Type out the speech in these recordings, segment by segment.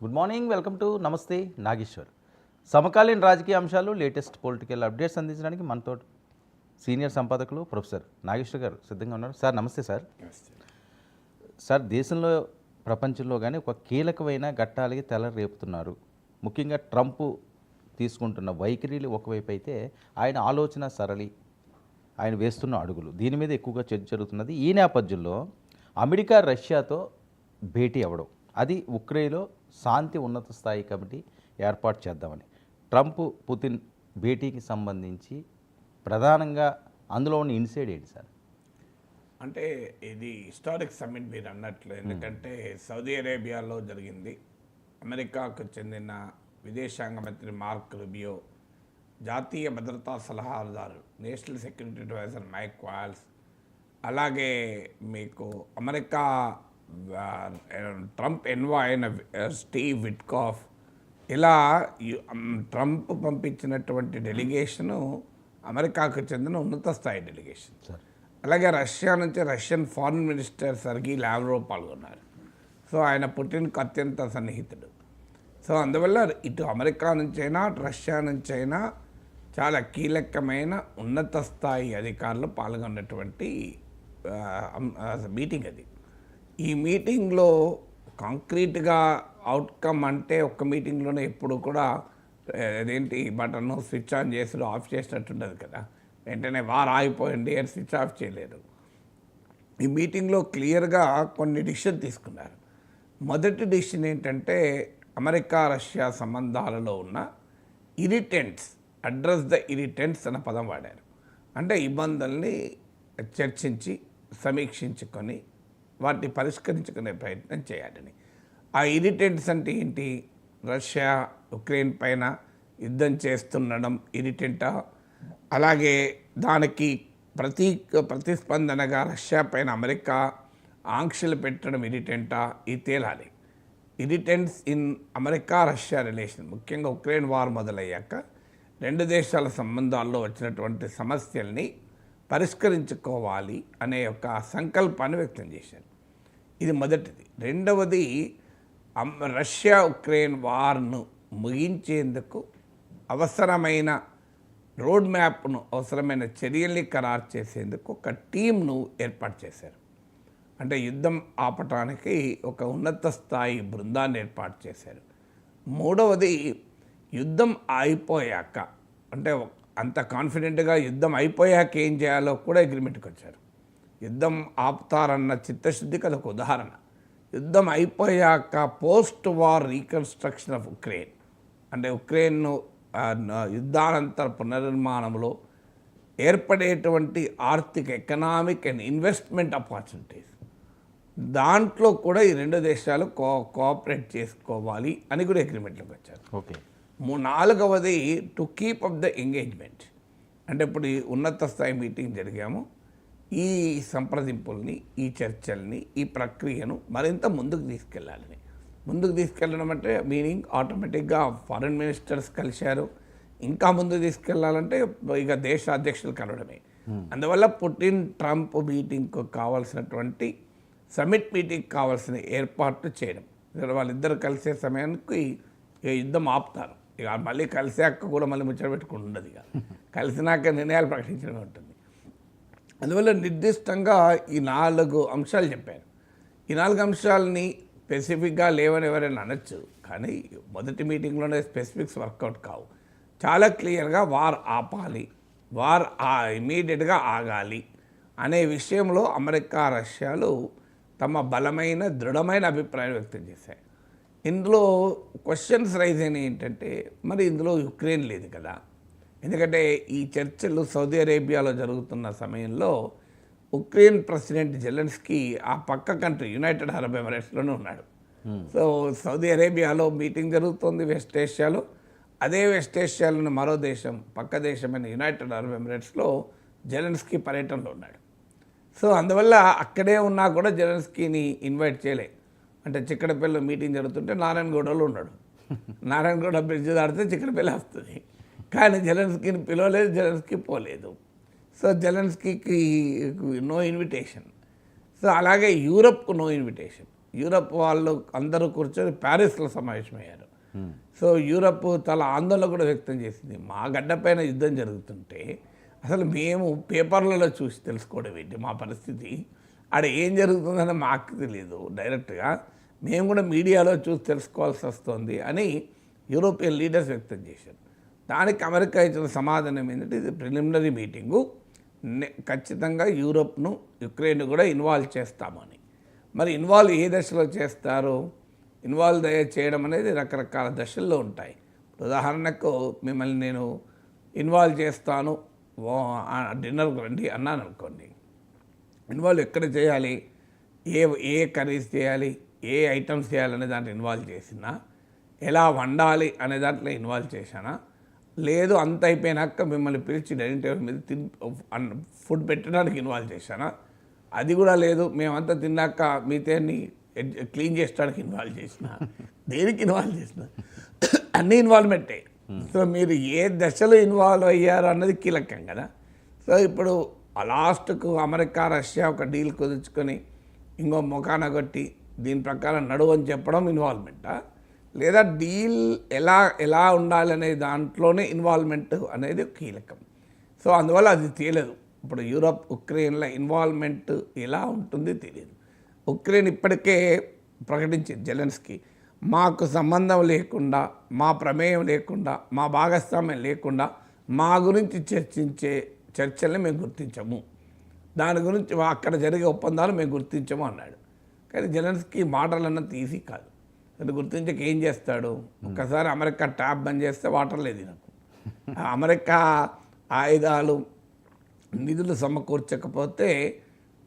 Good morning, welcome to నమస్తే నాగేశ్వర్. సమకాలీన రాజకీయ అంశాలు, లేటెస్ట్ పొలిటికల్ అప్డేట్స్ అందించడానికి మనతో సీనియర్ సంపాదకులు ప్రొఫెసర్ నాగేశ్వర్ గారు సిద్ధంగా ఉన్నారు. సార్ నమస్తే సార్. సార్, దేశంలో ప్రపంచంలో కానీ ఒక కీలకమైన ఘట్టాలకి తెల రేపుతున్నారు. ముఖ్యంగా ట్రంప్ తీసుకుంటున్న వైఖరిలు ఒకవైపు అయితే, ఆయన ఆలోచన సరళి, ఆయన వేస్తున్న అడుగులు, దీని మీద ఎక్కువగా చర్చ జరుగుతున్నది. ఈ నేపథ్యంలో అమెరికా రష్యాతో భేటీ అవ్వడం, అది ఉక్రెయిన్లో శాంతి ఉన్నత స్థాయి కమిటీ ఏర్పాటు చేద్దామని, ట్రంప్ పుతిన్ భేటీకి సంబంధించి ప్రధానంగా అందులో ఉన్న ఇన్సైడ్ ఏంటి సార్? అంటే ఇది హిస్టారిక్ సమ్మిట్ మీరు అన్నట్లు, ఎందుకంటే సౌదీ అరేబియాలో జరిగింది. అమెరికాకు చెందిన విదేశాంగ మంత్రి మార్క్ రుబియో, జాతీయ భద్రతా సలహాదారు national security adviser Mike Waltz, అలాగే మీకు అమెరికా ట్రంప్ ఎన్వాయ్ అయిన స్టీవ్ విట్కాఫ్, ఇలా ట్రంప్ పంపించినటువంటి డెలిగేషను అమెరికాకు చెందిన ఉన్నత స్థాయి డెలిగేషన్. అలాగే రష్యా నుంచి Russian foreign minister Sargi Lavrov పాల్గొన్నారు. సో ఆయన పుటిన్కు అత్యంత సన్నిహితుడు. సో అందువల్ల ఇటు అమెరికా నుంచైనా రష్యా నుంచైనా చాలా కీలకమైన ఉన్నత స్థాయి అధికారులు పాల్గొన్నటువంటి మీటింగ్ అది. ఈ మీటింగ్లో కాంక్రీట్గా అవుట్కమ్ అంటే ఒక్క మీటింగ్లోనే ఎప్పుడు కూడా అదేంటి బటన్ స్విచ్ ఆన్ చేసి ఆఫ్ చేసినట్టు ఉండదు కదా, వెంటనే వారు ఆగిపోయింది అని స్విచ్ ఆఫ్ చేయలేరు. ఈ మీటింగ్లో క్లియర్గా కొన్ని డిసిషన్ తీసుకున్నారు. మొదటి డిసిషన్ ఏంటంటే, అమెరికా రష్యా సంబంధాలలో ఉన్న ఇరిటెంట్స్, అడ్రస్ ద ఇరిటెంట్స్ అన్న పదం వాడారు. అంటే ఇబ్బందుల్ని చర్చించి సమీక్షించుకొని వాటిని పరిష్కరించుకునే ప్రయత్నం చేయాలని. ఆ ఇరిటెంట్స్ అంటే ఏంటి? రష్యా ఉక్రెయిన్ పైన యుద్ధం చేస్తుండడం ఇరిటెంటా, అలాగే దానికి ప్రతిస్పందనగా రష్యా పైన అమెరికా ఆంక్షలు పెట్టడం ఇరిటెంటా, ఇది తేలాలి. Irritants in America Russia relation, ముఖ్యంగా ఉక్రెయిన్ వార్ మొదలయ్యాక రెండు దేశాల సంబంధాల్లో వచ్చినటువంటి సమస్యల్ని పరిష్కరించుకోవాలి అనే ఒక సంకల్పాన్ని వ్యక్తం చేశారు. ఇది మొదటిది. రెండవది, రష్యా ఉక్రెయిన్ వార్ను ముగించేందుకు అవసరమైన రోడ్ మ్యాప్ను, అవసరమైన చర్యల్ని ఖరారు చేసేందుకు ఒక టీంను ఏర్పాటు చేశారు. అంటే యుద్ధం ఆపటానికి ఒక ఉన్నత స్థాయి బృందాన్ని ఏర్పాటు చేశారు. మూడవది, యుద్ధం అయిపోయాక, అంటే అంత కాన్ఫిడెంట్గా యుద్ధం అయిపోయాక ఏం చేయాలో కూడా అగ్రిమెంట్కి వచ్చారు. యుద్ధం ఆపుతారన్న చిత్తశుద్ధికి అదొక ఉదాహరణ. యుద్ధం అయిపోయాక post war reconstruction of Ukraine, అంటే ఉక్రెయిన్ను యుద్ధానంతర పునర్నిర్మాణంలో ఏర్పడేటువంటి ఆర్థిక, ఎకనామిక్ అండ్ ఇన్వెస్ట్మెంట్ ఆపర్చునిటీస్, దాంట్లో కూడా ఈ రెండు దేశాలు కోఆపరేట్ చేసుకోవాలి అని కూడా అగ్రిమెంట్లోకి వచ్చారు. ఓకే. నాలుగవది, to keep up the engagement, అంటే ఇప్పుడు ఈ ఉన్నత స్థాయి మీటింగ్ జరిగాము, ఈ సంప్రదింపుల్ని, ఈ చర్చల్ని, ఈ ప్రక్రియను మరింత ముందుకు తీసుకెళ్ళాలని. ముందుకు తీసుకెళ్ళడం అంటే మీనింగ్ ఆటోమేటిక్గా ఫారిన్ మినిస్టర్స్ కలిశారు. ఇంకా ముందుకు తీసుకెళ్లాలంటే ఇక దేశ అధ్యక్షులు కలవడమే. అందువల్ల పుటిన్ ట్రంప్ మీటింగ్కు కావాల్సినటువంటి సమిట్ మీటింగ్ కావాల్సిన ఏర్పాట్లు చేయడం. వాళ్ళిద్దరు కలిసే సమయానికి యుద్ధం ఆపుతారు. ఇక మళ్ళీ కలిసాక కూడా మళ్ళీ ముచ్చట పెట్టుకుని ఉండదు. ఇక కలిసినాక నిర్ణయాలు ప్రకటించడం ఉంటుంది. అందువల్ల నిర్దిష్టంగా ఈ 4 అంశాలు చెప్పారు. ఈ 4 అంశాలని స్పెసిఫిక్గా లేవని ఎవరైనా అనొచ్చు, కానీ మొదటి మీటింగ్లోనే స్పెసిఫిక్స్ వర్కౌట్ కావు. చాలా క్లియర్గా వార్ ఆపాలి, వార్ ఇమీడియట్గా ఆగాలి అనే విషయంలో అమెరికా రష్యాలు తమ బలమైన, దృఢమైన అభిప్రాయం వ్యక్తం చేశాయి. ఇందులో క్వశ్చన్స్ రైజ్ అయినాయి ఏంటంటే, మరి ఇందులో యుక్రెయిన్ లేదు కదా. ఎందుకంటే ఈ చర్చలు సౌదీ అరేబియాలో జరుగుతున్న సమయంలో ఉక్రెయిన్ ప్రెసిడెంట్ జెలెన్స్కీ ఆ పక్క కంట్రీ యునైటెడ్ అరబ్ ఎమిరేట్స్లోనే ఉన్నాడు. సో సౌదీ అరేబియాలో మీటింగ్ జరుగుతుంది వెస్ట్ ఏషియాలో. అదే వెస్ట్ ఏషియాలోని మరో దేశం, పక్క దేశమైన యునైటెడ్ అరబ్ ఎమిరేట్స్లో జెలెన్స్కీ పర్యటనలో ఉన్నాడు. సో అందువల్ల అక్కడే ఉన్నా కూడా జెలెన్స్కీని ఇన్వైట్ చేయలే. అంటే చిక్కడపల్లిలో మీటింగ్ జరుగుతుంటే నారాయణగూడలో ఉన్నాడు. నారాయణగూడ బ్రిడ్జ్ దాడితే చిక్కడపల్లి వస్తుంది, కానీ జెలెన్స్కీని పిలవలేదు, జెలెన్స్కీ పోలేదు. సో జెలెన్స్కీకి నో ఇన్విటేషన్. సో అలాగే యూరప్కు నో ఇన్విటేషన్. యూరప్ వాళ్ళు అందరూ కూర్చొని ప్యారిస్లో సమావేశమయ్యారు. సో యూరప్ చాలా ఆందోళన కూడా వ్యక్తం చేసింది. మా గడ్డపైన యుద్ధం జరుగుతుంటే అసలు మేము పేపర్లలో చూసి తెలుసుకోవడం ఏంటి మా పరిస్థితి, ఆడ ఏం జరుగుతుందని మాకు తెలియదు, డైరెక్ట్గా మేము కూడా మీడియాలో చూసి తెలుసుకోవాల్సి వస్తుంది అని యూరోపియన్ లీడర్స్ వ్యక్తం చేశారు. దానికి అమెరికా ఇచ్చిన సమాధానం ఏంటంటే ఇది ప్రిలిమినరీ మీటింగు, ఖచ్చితంగా యూరోప్ను యుక్రెయిన్ కూడా ఇన్వాల్వ్ చేస్తామని. మరి ఇన్వాల్వ్ ఏ దశలో చేస్తారు? ఇన్వాల్వ్ చేయడం అనేది రకరకాల దశల్లో ఉంటాయి. ఉదాహరణకు మిమ్మల్ని నేను ఇన్వాల్వ్ చేస్తాను, డిన్నర్కి రండి అన్నాను అనుకోండి, ఇన్వాల్వ్ ఎక్కడ చేయాలి, ఏ కర్రీస్ చేయాలి, ఏ ఐటమ్స్ చేయాలనే దాంట్లో ఇన్వాల్వ్ చేసినా, ఎలా వండాలి అనే దాంట్లో ఇన్వాల్వ్ చేశానా, లేదు అంత అయిపోయినాక మిమ్మల్ని పిలిచి డైనింగ్ టేబుల్ మీద ఫుడ్ పెట్టడానికి ఇన్వాల్వ్ చేశానా, అది కూడా లేదు మేమంతా తిన్నాక మీతేని క్లీన్ చేయడానికి ఇన్వాల్వ్ చేసిన, దేనికి ఇన్వాల్వ్ చేసిన, అన్నీ ఇన్వాల్వ్మెంటే. సో మీరు ఏ దశలో ఇన్వాల్వ్ అయ్యారు అన్నది కీలకం కదా. సో ఇప్పుడు లాస్ట్కు అమెరికా రష్యా ఒక డీల్ కుదుర్చుకొని ఇంకో మొఖాన కొట్టి దీని ప్రకారం నడువు అని చెప్పడం ఇన్వాల్వ్మెంటా, లేదా డీల్ ఎలా ఉండాలి అనే దాంట్లోనే ఇన్వాల్వ్మెంట్ అనేది కీలకం. సో అందువల్ల అది తెలియదు. ఇప్పుడు యూరప్ ఉక్రెయిన్ల ఇన్వాల్వ్మెంట్ ఎలా ఉంటుంది తెలియదు. ఉక్రెయిన్ ఇప్పటికే ప్రకటించింది జెలెన్స్కీ, మాకు సంబంధం లేకుండా, మా ప్రమేయం లేకుండా, మా భాగస్వామ్యం లేకుండా మా గురించి చర్చించే చర్చల్ని మేము గుర్తించము, దాని గురించి అక్కడ జరిగే ఒప్పందాలు మేము గుర్తించము అన్నాడు. కానీ జెలెన్స్కీ మాటలన్నది ఈజీ కాదు. అది గుర్తించక ఏం చేస్తాడు? ఒక్కసారి అమెరికా ట్యాప్ బంద్ చేస్తే వాటర్ లేదు నాకు. అమెరికా ఆయుధాలు నిధులు సమకూర్చకపోతే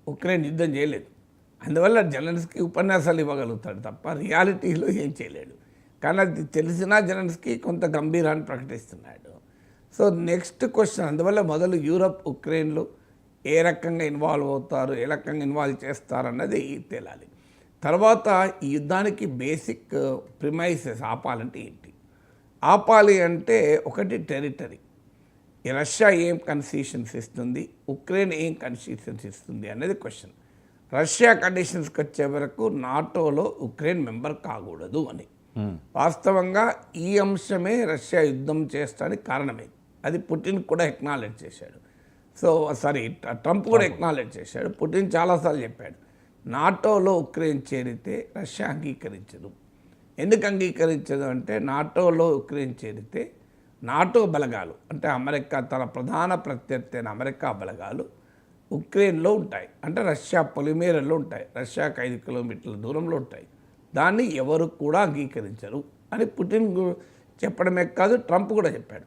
ఉక్రెయిన్ యుద్ధం చేయలేదు. అందువల్ల జెలెన్స్కీ ఉపన్యాసాలు ఇవ్వగలుగుతాడు తప్ప రియాలిటీలో ఏం చేయలేడు. కానీ అది తెలిసినా జెలెన్స్కీ కొంత గంభీరాన్ని ప్రకటిస్తున్నాడు. సో నెక్స్ట్ క్వశ్చన్, అందువల్ల మొదలు యూరప్ ఉక్రెయిన్లు ఏ రకంగా ఇన్వాల్వ్ అవుతారు, ఏ రకంగా ఇన్వాల్వ్ చేస్తారు అన్నది తేలాలి. తర్వాత ఈ యుద్ధానికి బేసిక్ ప్రిమైసెస్ ఆపాలంటే ఏంటి? ఆపాలి అంటే ఒకటి టెరిటరీ, రష్యా ఏం కన్సెషన్స్ ఇస్తుంది, ఉక్రెయిన్ ఏం కన్సెషన్స్ ఇస్తుంది అనేది క్వశ్చన్. రష్యా కండిషన్స్కి వచ్చే వరకు నాటోలో ఉక్రెయిన్ మెంబర్ కాకూడదు అని. వాస్తవంగా ఈ అంశమే రష్యా యుద్ధం చేస్తానికి కారణమైంది. అది పుటిన్ కూడా ఎక్నాలెడ్జ్ చేశాడు. సో ట్రంప్ కూడా ఎక్నాలెడ్జ్ చేశాడు. పుటిన్ చాలాసార్లు చెప్పాడు, నాటోలో ఉక్రెయిన్ చేరితే రష్యా అంగీకరించదు. ఎందుకు అంగీకరించదు అంటే, నాటోలో ఉక్రెయిన్ చేరితే నాటో బలగాలు అంటే అమెరికా, తన ప్రధాన ప్రత్యర్థి అయిన అమెరికా బలగాలు ఉక్రెయిన్లో ఉంటాయి, అంటే రష్యా పొలిమేరల్లో ఉంటాయి, రష్యాకు 5 కిలోమీటర్ల దూరంలో ఉంటాయి. దాన్ని ఎవరు కూడా అంగీకరించరు అని పుటిన్ చెప్పడమే కాదు, ట్రంప్ కూడా చెప్పాడు.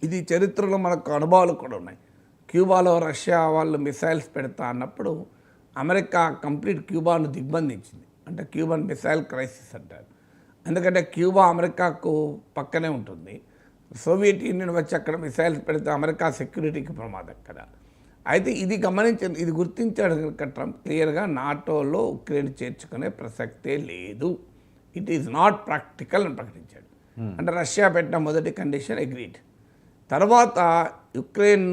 ఇది చరిత్రలో మనకు అనుభవాలు కూడా ఉన్నాయి. క్యూబాలో రష్యా వాళ్ళు మిసైల్స్ పెడతా అన్నప్పుడు అమెరికా కంప్లీట్ క్యూబాను దిగ్బంధించింది. అంటే క్యూబన్ మిసైల్ క్రైసిస్ అంటారు. ఎందుకంటే క్యూబా అమెరికాకు పక్కనే ఉంటుంది. సోవియట్ యూనియన్ వచ్చి అక్కడ మిసైల్స్ పెడితే అమెరికా సెక్యూరిటీకి ప్రమాదం కదా. అయితే ఇది ఇది గుర్తించాడు కనుక ట్రంప్ క్లియర్గా నాటోలో ఉక్రెయిన్ చేర్చుకునే ప్రసక్తే లేదు, ఇట్ ఈజ్ నాట్ ప్రాక్టికల్ అని ప్రకటించాడు. అంటే రష్యా పెట్టిన మొదటి కండిషన్ అగ్రీడ్. తర్వాత యుక్రెయిన్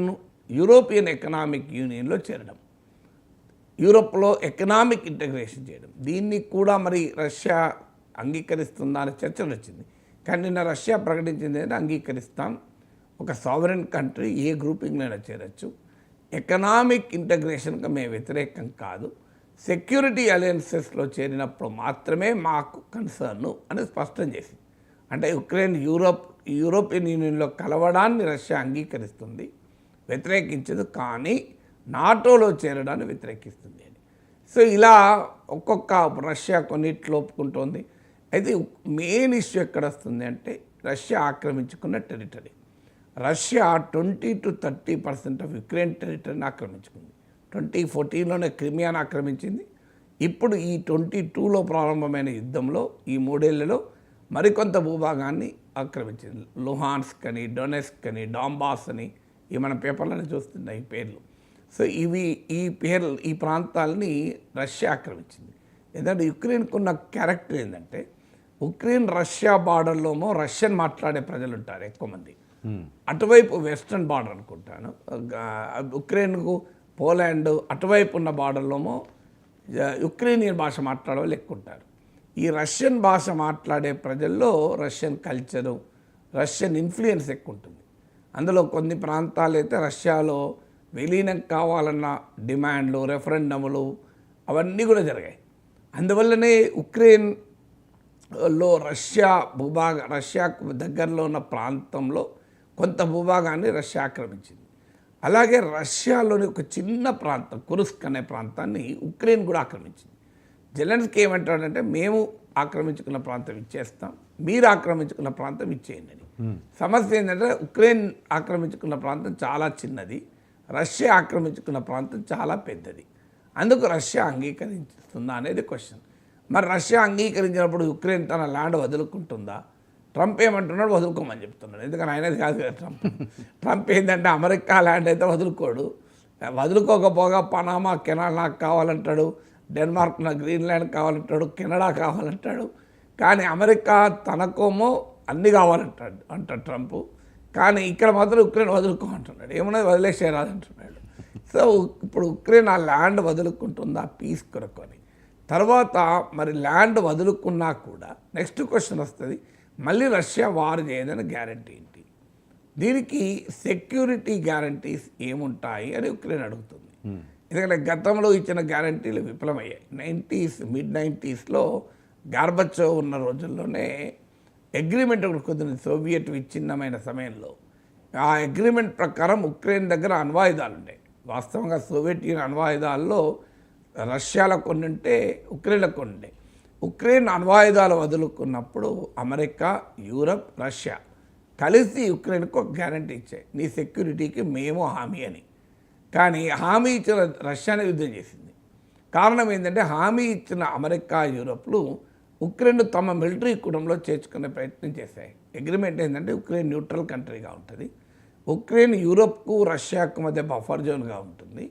యూరోపియన్ ఎకనామిక్ యూనియన్లో చేరడం, యూరోప్లో ఎకనామిక్ ఇంటగ్రేషన్ చేయడం, దీన్ని కూడా మరి రష్యా అంగీకరిస్తుందా అనే చర్చలు వచ్చింది. కానీ నిన్న రష్యా ప్రకటించింది ఏంటంటే అంగీకరిస్తాం, ఒక సావరెన్ కంట్రీ ఏ గ్రూపింగ్లో చేరొచ్చు, ఎకనామిక్ ఇంటగ్రేషన్కి మేము వ్యతిరేకం కాదు, సెక్యూరిటీ అలయన్సెస్లో చేరినప్పుడు మాత్రమే మాకు కన్సర్ను అని స్పష్టం చేసింది. అంటే ఉక్రెయిన్ యూరోపియన్ యూనియన్లో కలవడాన్ని రష్యా అంగీకరిస్తుంది, వ్యతిరేకించదు, కానీ నాటోలో చేరడాన్ని వ్యతిరేకిస్తుంది అని. సో ఇలా ఒక్కొక్క రష్యా కొన్నిట్లో ఒప్పుకుంటోంది. అయితే మెయిన్ ఇష్యూ ఎక్కడ వస్తుంది అంటే రష్యా ఆక్రమించుకున్న territory. Russia 20 to 30% of Ukraine టెరిటరీని ఆక్రమించుకుంది. 2014లోనే క్రిమియాను ఆక్రమించింది. ఇప్పుడు ఈ 22లో ప్రారంభమైన యుద్ధంలో ఈ 3 ఏళ్లలో మరికొంత భూభాగాన్ని ఆక్రమించింది. లుహాన్స్క్ అని, డొనెట్స్క్ అని, డాంబాస్ అని ఈ మన పేపర్లను చూస్తున్నాయి ఈ పేర్లు. సో ఈ ప్రాంతాలని రష్యా ఆక్రమించింది. ఎందుకంటే యుక్రెయిన్కు ఉన్న క్యారెక్టర్ ఏంటంటే, ఉక్రెయిన్ రష్యా బార్డర్లోమో రష్యన్ మాట్లాడే ప్రజలు ఉంటారు ఎక్కువ మంది, అటువైపు వెస్ట్రన్ బార్డర్ అనుకుంటాను, ఉక్రెయిన్కు పోలాండ్ అటువైపు ఉన్న బార్డర్లోమో యుక్రేనియన్ భాష మాట్లాడే వాళ్ళు ఎక్కువ ఉంటారు. ఈ రష్యన్ భాష మాట్లాడే ప్రజల్లో రష్యన్ కల్చరు, రష్యన్ ఇన్ఫ్లుయెన్స్ ఎక్కువ ఉంటుంది. అందులో కొన్ని ప్రాంతాలు అయితే రష్యాలో విలీనం కావాలన్న డిమాండ్లు, రెఫరెండములు అవన్నీ కూడా జరిగాయి. అందువల్లనే ఉక్రెయిన్లో రష్యాకు దగ్గరలో ఉన్న ప్రాంతంలో కొంత భూభాగాన్ని రష్యా ఆక్రమించింది. అలాగే రష్యాలోని ఒక చిన్న ప్రాంతం కురుస్క్ అనే ప్రాంతాన్ని ఉక్రెయిన్ కూడా ఆక్రమించింది. జెలెన్స్కీ ఏమంటాడంటే మేము ఆక్రమించుకున్న ప్రాంతం ఇచ్చేస్తాం, మీరు ఆక్రమించుకున్న ప్రాంతం ఇచ్చేయండి అని. సమస్య ఏంటంటే ఉక్రెయిన్ ఆక్రమించుకున్న ప్రాంతం చాలా చిన్నది, రష్యా ఆక్రమించుకున్న ప్రాంతం చాలా పెద్దది. అందుకు రష్యా అంగీకరిస్తుందా అనేది క్వశ్చన్. మరి రష్యా అంగీకరించినప్పుడు ఉక్రెయిన్ తన ల్యాండ్ వదులుకుంటుందా? ట్రంప్ ఏమంటున్నాడు? వదులుకోమని చెప్తున్నాడు. ఎందుకని ఆయనది కాదు కదా ట్రంప్. ట్రంప్ ఏంటంటే అమెరికా ల్యాండ్ అయితే వదులుకోడు, వదులుకోకపోగా పనామా, కెనడా నాకు కావాలంటాడు, డెన్మార్క్ నా గ్రీన్లాండ్ కావాలంటాడు, కెనడా కావాలంటాడు. కానీ అమెరికా తనకోమో అన్నీ కావాలంటాడు ట్రంప్. కానీ ఇక్కడ మాత్రం ఉక్రెయిన్ వదులుకోమంటున్నాడు. ఏమన్నది వదిలేసేరాదంటున్నాడు. సో ఇప్పుడు ఉక్రెయిన్ ఆ ల్యాండ్ వదులుకుంటుందా పీస్ కొరకు అని. తర్వాత మరి ల్యాండ్ వదులుకున్నా కూడా నెక్స్ట్ క్వశ్చన్ వస్తుంది, మళ్ళీ రష్యా వార్ చేయదని గ్యారంటీ ఏంటి? దీనికి సెక్యూరిటీ గ్యారంటీస్ ఏముంటాయి అని ఉక్రెయిన్ అడుగుతుంది. ఎందుకంటే గతంలో ఇచ్చిన గ్యారంటీలు విఫలమయ్యాయి. మిడ్ 90స్లో గార్బచోవ్ ఉన్న రోజుల్లోనే అగ్రిమెంట్ ఒకటి కుదిరింది సోవియట్ విచ్ఛిన్నమైన సమయంలో. ఆ అగ్రిమెంట్ ప్రకారం ఉక్రెయిన్ దగ్గర అణ్వాయుధాలు ఉండే. వాస్తవంగా సోవియట్ యూనియన్ అణ్వాయుధాల్లో రష్యాలో కొన్ని ఉంటే ఉక్రెయిన్లో కొన్ని ఉండే. ఉక్రెయిన్ అణ్వాయుధాలు వదులుకున్నప్పుడు అమెరికా, యూరప్, రష్యా కలిసి ఉక్రెయిన్కు ఒక గ్యారంటీ ఇచ్చాయి, నీ సెక్యూరిటీకి మేము హామీ అని. కానీ హామీ ఇచ్చిన రష్యానే యుద్ధం చేసింది. కారణం ఏంటంటే హామీ ఇచ్చిన అమెరికా, యూరప్లు ఉక్రెయిన్ తమ మిలిటరీ కూడంలో చేర్చుకునే ప్రయత్నం చేశాయి. అగ్రిమెంట్ ఏంటంటే ఉక్రెయిన్ న్యూట్రల్ కంట్రీగా ఉంటుంది, ఉక్రెయిన్ యూరప్కు రష్యాకు మధ్య బఫర్ జోన్గా ఉంటుంది,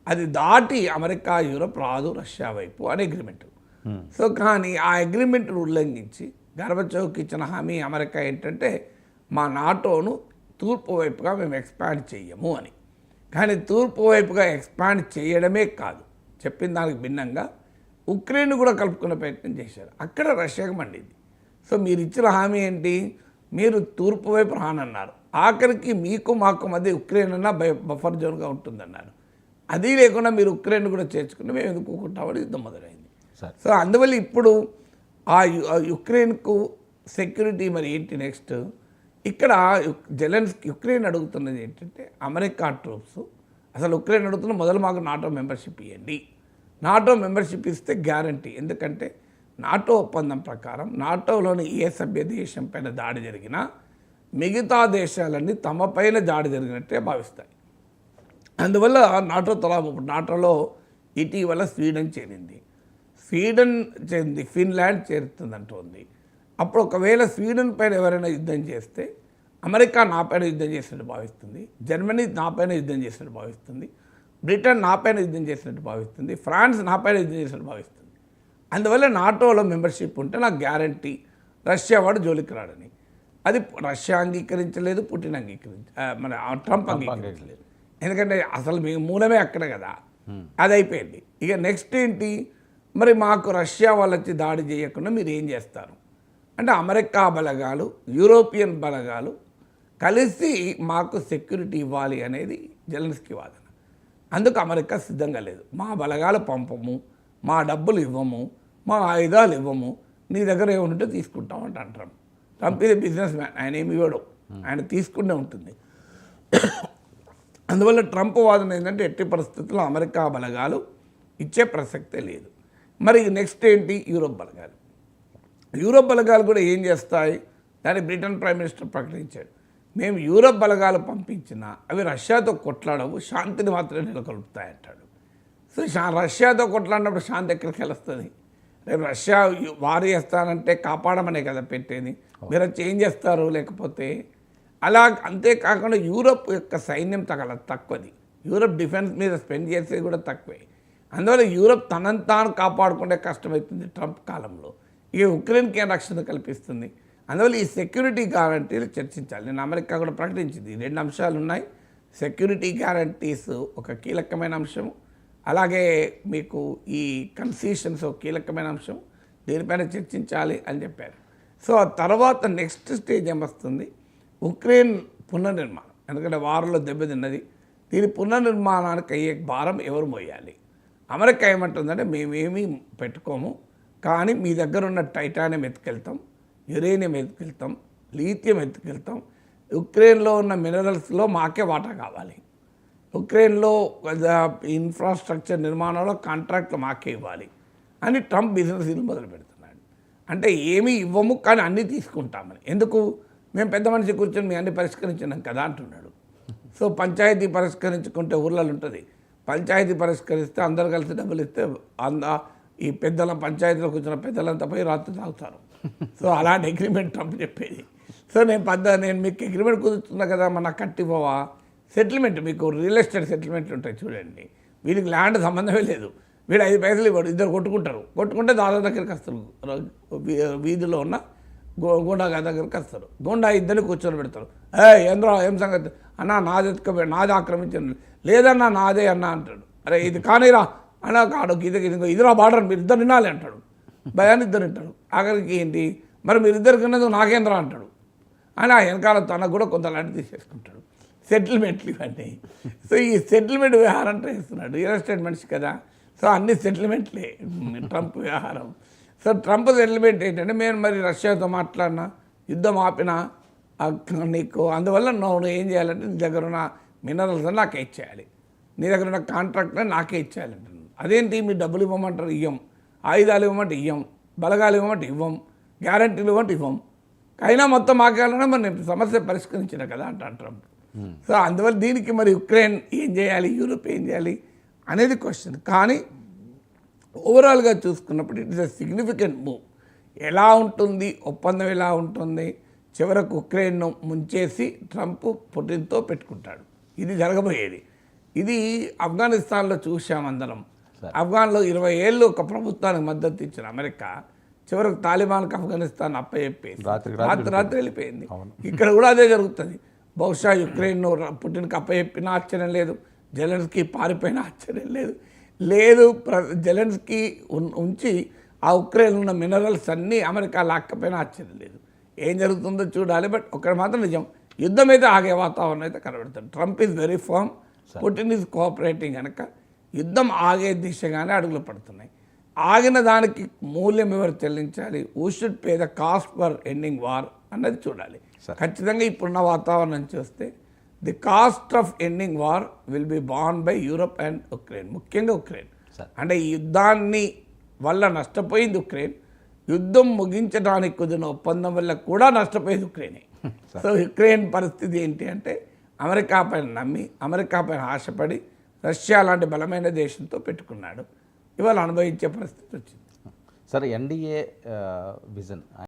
అది దాటి అమెరికా, యూరప్ రాదు రష్యా వైపు అని అగ్రిమెంట్. సో కానీ ఆ అగ్రిమెంట్ను ఉల్లంఘించి గర్బచోవ్కి ఇచ్చిన హామీ అమెరికా ఏంటంటే మా నాటోను తూర్పు వైపుగా మేము ఎక్స్పాండ్ చెయ్యము అని. కానీ తూర్పు వైపుగా ఎక్స్పాండ్ చేయడమే కాదు, చెప్పిన దానికి భిన్నంగా ఉక్రెయిన్ కూడా కలుపుకునే ప్రయత్నం చేశారు. అక్కడ రష్యాకు మండింది. సో మీరు ఇచ్చిన హామీ ఏంటి? మీరు తూర్పు వైపు రానన్నారు, ఆఖరికి మీకు మాకు మధ్య ఉక్రెయిన్ అన్న బఫర్ జోన్గా ఉంటుందన్నారు. అది లేకుండా మీరు ఉక్రెయిన్ కూడా చేర్చుకుని మేము ఎందుకుంటామని యుద్ధం మొదలైంది. సో అందువల్ల ఇప్పుడు ఆ యుక్రెయిన్కు సెక్యూరిటీ మరి ఏంటి నెక్స్ట్? ఇక్కడ యుక్రెయిన్ అడుగుతున్నది ఏంటంటే అమెరికా ట్రూప్స్, అసలు ఉక్రెయిన్ అడుగుతున్న మొదలు మాకు నాటో మెంబర్షిప్ ఇవ్వండి. నాటో మెంబర్షిప్ ఇస్తే గ్యారంటీ. ఎందుకంటే నాటో ఒప్పందం ప్రకారం నాటోలోని ఏ సభ్య దేశం పైన దాడి జరిగినా మిగతా దేశాలన్నీ తమ పైన దాడి జరిగినట్టే భావిస్తాయి. అందువల్ల నాటోలో ఇటీవల స్వీడన్ చేరింది, ఫిన్లాండ్ చేరుతుందంటోంది. అప్పుడు ఒకవేళ స్వీడన్ పైన ఎవరైనా యుద్ధం చేస్తే అమెరికా నా పైన యుద్ధం చేసినట్టు భావిస్తుంది, జర్మనీ నా పైన యుద్ధం చేసినట్టు భావిస్తుంది, బ్రిటన్ నా పైన యుద్ధం చేసినట్టు భావిస్తుంది, ఫ్రాన్స్ నా పైన యుద్ధం చేసినట్టు భావిస్తుంది. అందువల్ల నాటోలో మెంబర్షిప్ ఉంటే నాకు గ్యారంటీ రష్యా వాడు జోలికి రాడని. అది రష్యా అంగీకరించలేదు, పుటిన్ మన ట్రంప్ అంగీకరించలేదు. ఎందుకంటే అసలు మీ మూలమే అక్కడే కదా, అది అయిపోయింది. ఇక నెక్స్ట్ ఏంటి? మరి మాకు రష్యా వాళ్ళు వచ్చి దాడి చేయకుండా మీరు ఏం చేస్తారు అంటే అమెరికా బలగాలు, యూరోపియన్ బలగాలు కలిసి మాకు సెక్యూరిటీ ఇవ్వాలి అనేది జెలెన్స్కీ వాదన. అందుకు అమెరికా సిద్ధంగా లేదు. మా బలగాలు పంపము, మా డబ్బులు ఇవ్వము, మా ఆయుధాలు ఇవ్వము, నీ దగ్గర ఏముంటే తీసుకుంటామంట అంటాం. ట్రంప్ ఇది బిజినెస్ మ్యాన్, ఆయన ఏమి ఇవ్వడు, ఆయన తీసుకుంటే ఉంటుంది. అందువల్ల ట్రంప్ వాదన ఏంటంటే ఎట్టి పరిస్థితుల్లో అమెరికా బలగాలు ఇచ్చే ప్రసక్తే లేదు. మరి నెక్స్ట్ ఏంటి? యూరోప్ బలగాలు కూడా ఏం చేస్తాయి? దాన్ని బ్రిటన్ ప్రైమ్ మినిస్టర్ ప్రకటించాడు, మేము యూరోప్ బలగాలు పంపించినా అవి రష్యాతో కొట్లాడవు, శాంతిని మాత్రమే నెలకొల్పుతాయి అంటాడు. సో రష్యాతో కొట్లాడినప్పుడు శాంతి ఎక్కడికి వెళ్ళొస్తుంది? రేపు రష్యా వారు చేస్తానంటే కాపాడమనే కదా పెట్టేది, మీరు వచ్చి ఏం చేస్తారు? లేకపోతే అలా. అంతేకాకుండా యూరోప్ యొక్క సైన్యం తక్కువది, యూరోప్ డిఫెన్స్ మీద స్పెండ్ చేసేది కూడా తక్కువే. అందువల్ల యూరోప్ తనను తాను కాపాడుకుంటే కష్టమవుతుంది ట్రంప్ కాలంలో. ఇక ఉక్రెయిన్కి ఏం రక్షణ కల్పిస్తుంది? అందువల్ల ఈ సెక్యూరిటీ గ్యారంటీలు చర్చించాలి. నేను అమెరికా కూడా ప్రకటించింది, 2 అంశాలు ఉన్నాయి. సెక్యూరిటీ గ్యారంటీస్ ఒక కీలకమైన అంశము, అలాగే మీకు ఈ కన్సెషన్స్ ఒక కీలకమైన అంశం, దీనిపైన చర్చించాలి అని చెప్పారు. సో ఆ తర్వాత నెక్స్ట్ స్టేజ్ ఏమొస్తుంది, ఉక్రెయిన్ పునర్నిర్మాణం. ఎందుకంటే వారంలో దెబ్బతిన్నది, దీని పునర్నిర్మాణానికి అయ్యే భారం ఎవరు మోయాలి? అమెరికా ఏమంటుందంటే మేమేమీ పెట్టుకోము, కానీ మీ దగ్గర ఉన్న టైటానియం ఎత్తుకెళ్తాం, యురేనియం ఎత్తుకెళ్తాం, లీథియం ఎత్తుకెళ్తాం, ఉక్రెయిన్లో ఉన్న మినరల్స్లో మాకే వాటా కావాలి, ఉక్రెయిన్లో ఇన్ఫ్రాస్ట్రక్చర్ నిర్మాణంలో కాంట్రాక్ట్లు మాకే ఇవ్వాలి అని ట్రంప్ బిజినెస్ మొదలు పెడుతున్నాడు. అంటే ఏమీ ఇవ్వము కానీ అన్నీ తీసుకుంటామని. ఎందుకు? మేము పెద్ద మనిషి కూర్చొని మీ అన్ని పరిష్కరించినాం కదా అంటున్నాడు. సో పంచాయతీ పరిష్కరించుకుంటే ఊర్లలో ఉంటుంది, పంచాయతీ పరిష్కరిస్తే అందరు కలిసి డబ్బులు ఇస్తే ఈ పెద్దల పంచాయతీలో కూర్చున్న పెద్దలంతా పోయి రాత్రి తాగుతారు. సో అలాంటి అగ్రిమెంట్ ట్రంప్ చెప్పేది. సో నేను మీకు అగ్రిమెంట్ కుదురుతున్నా కదా, మన కట్టిపోవా సెటిల్మెంట్, మీకు రియల్ ఎస్టేట్ సెటిల్మెంట్లు ఉంటాయి చూడండి, వీళ్ళకి ల్యాండ్ సంబంధమే లేదు, వీడు 5 పైసలు ఇవ్వడు, ఇద్దరు కొట్టుకుంటే దాదా దగ్గరికి వస్తారు, వీధిలో ఉన్న గోండా దగ్గరికి వస్తారు, గోండా ఇద్దరిని కూర్చొని పెడతారు. ఏంద్రా ఏం సంగతి అన్నా, నాది ఆక్రమించండి, లేదన్నా నాదే అన్నా అంటాడు. అరే ఇది కానీరా అన్నా కాడు, ఇదిరా బార్డర్ మీరు ఇద్దరు వినాలి అంటాడు, భయాన్ని ఇద్దరు వింటాడు. ఆఖరికి ఏంటి మరి మీరిద్దరికి ఉన్నది నాకేంద్రా అంటాడు. అని ఆ వెనకాల తనకు కూడా కొంత ల్యాండ్ తీసేసుకుంటాడు. సెటిల్మెంట్లు ఇవన్నీ. సో ఈ సెటిల్మెంట్ వ్యవహారం చేస్తున్నాడు, రియల్ ఎస్టేట్ మనిషి కదా. సో అన్ని సెటిల్మెంట్లే ట్రంప్ వ్యవహారం. సో ట్రంప్ సెటిల్మెంట్ ఏంటంటే, నేను మరి రష్యాతో మాట్లాడినా, యుద్ధం ఆపినా నీకు, అందువల్ల నువ్వు ఏం చేయాలంటే నీ దగ్గర ఉన్న మినరల్స్ నాకే ఇచ్చేయాలి, నీ దగ్గర ఉన్న కాంట్రాక్ట్ని నాకే ఇచ్చేయాలంటున్నాను. అదేంటి మీరు డబ్బులు ఇవ్వమంటారు, ఇవ్వం, ఆయుధాలు ఇవ్వమంటే ఇవ్వం, బలగాలు ఇవ్వమంటే ఇవ్వం, గ్యారంటీలు ఇవ్వమంటే ఇవ్వం, అయినా మొత్తం మాకేయాలన్నా మరి నేను సమస్య పరిష్కరించిన కదా అంటాను ట్రంప్. సో అందువల్ల దీనికి మరి ఉక్రెయిన్ ఏం చేయాలి, యూరోప్ ఏం చేయాలి అనేది క్వశ్చన్. కానీ ఓవరాల్గా చూసుకున్నప్పుడు it is a significant move. ఎలా ఉంటుంది ఒప్పందం, ఎలా ఉంటుంది, చివరకు ఉక్రెయిన్ను ముంచేసి ట్రంప్ పుటిన్తో పెట్టుకుంటాడు. ఇది జరగబోయేది. ఇది ఆఫ్ఘనిస్తాన్లో చూసామందరం. ఆఫ్ఘన్లో 20 ఏళ్ళు ఒక ప్రభుత్వానికి మద్దతు ఇచ్చిన అమెరికా చివరకు తాలిబాన్కి ఆఫ్ఘనిస్తాన్ అప్పచెప్పేసి రాత్రి వెళ్ళిపోయింది. ఇక్కడ కూడా అదే జరుగుతుంది. బహుశా యుక్రెయిన్ను పుటిన్కి అప్పచెప్పిన ఆశ్చర్యం లేదు, జెలెన్స్కీ పారిపోయిన ఆశ్చర్యం లేదు. జెలెన్స్కీ ఉంచి ఆ ఉక్రెయిన్ ఉన్న మినరల్స్ అన్నీ అమెరికా లాక్కపోయినా ఆశ్చర్యం లేదు. ఏం జరుగుతుందో చూడాలి. బట్ ఒకటి మాత్రం నిజం, యుద్ధం అయితే ఆగే వాతావరణం అయితే కనబడుతుంది. Trump is very firm, Putin is cooperating కనుక యుద్ధం ఆగే దిశగానే అడుగులు పడుతున్నాయి. ఆగిన దానికి మూల్యం ఎవరు చెల్లించాలి, who should pay the cost for ending war అన్నది చూడాలి. ఖచ్చితంగా ఇప్పుడున్న వాతావరణం చూస్తే the cost of ending war will be born by Europe and Ukraine, ముఖ్యంగా ఉక్రెయిన్. అంటే ఈ యుద్ధాన్ని వల్ల నష్టపోయింది ఉక్రెయిన్, యుద్ధం ముగించడానికి కుదిరిన ఒప్పందం వల్ల కూడా నష్టపోయేది ఉక్రెయినే. సో ఉక్రెయిన్ పరిస్థితి ఏంటి అంటే, అమెరికా పైన నమ్మి, అమెరికా పైన ఆశపడి రష్యా లాంటి బలమైన దేశంతో పెట్టుకున్నాడు, ఇవాళ అనుభవించే పరిస్థితి వచ్చింది. సరే, ఎన్డీఏ విజన్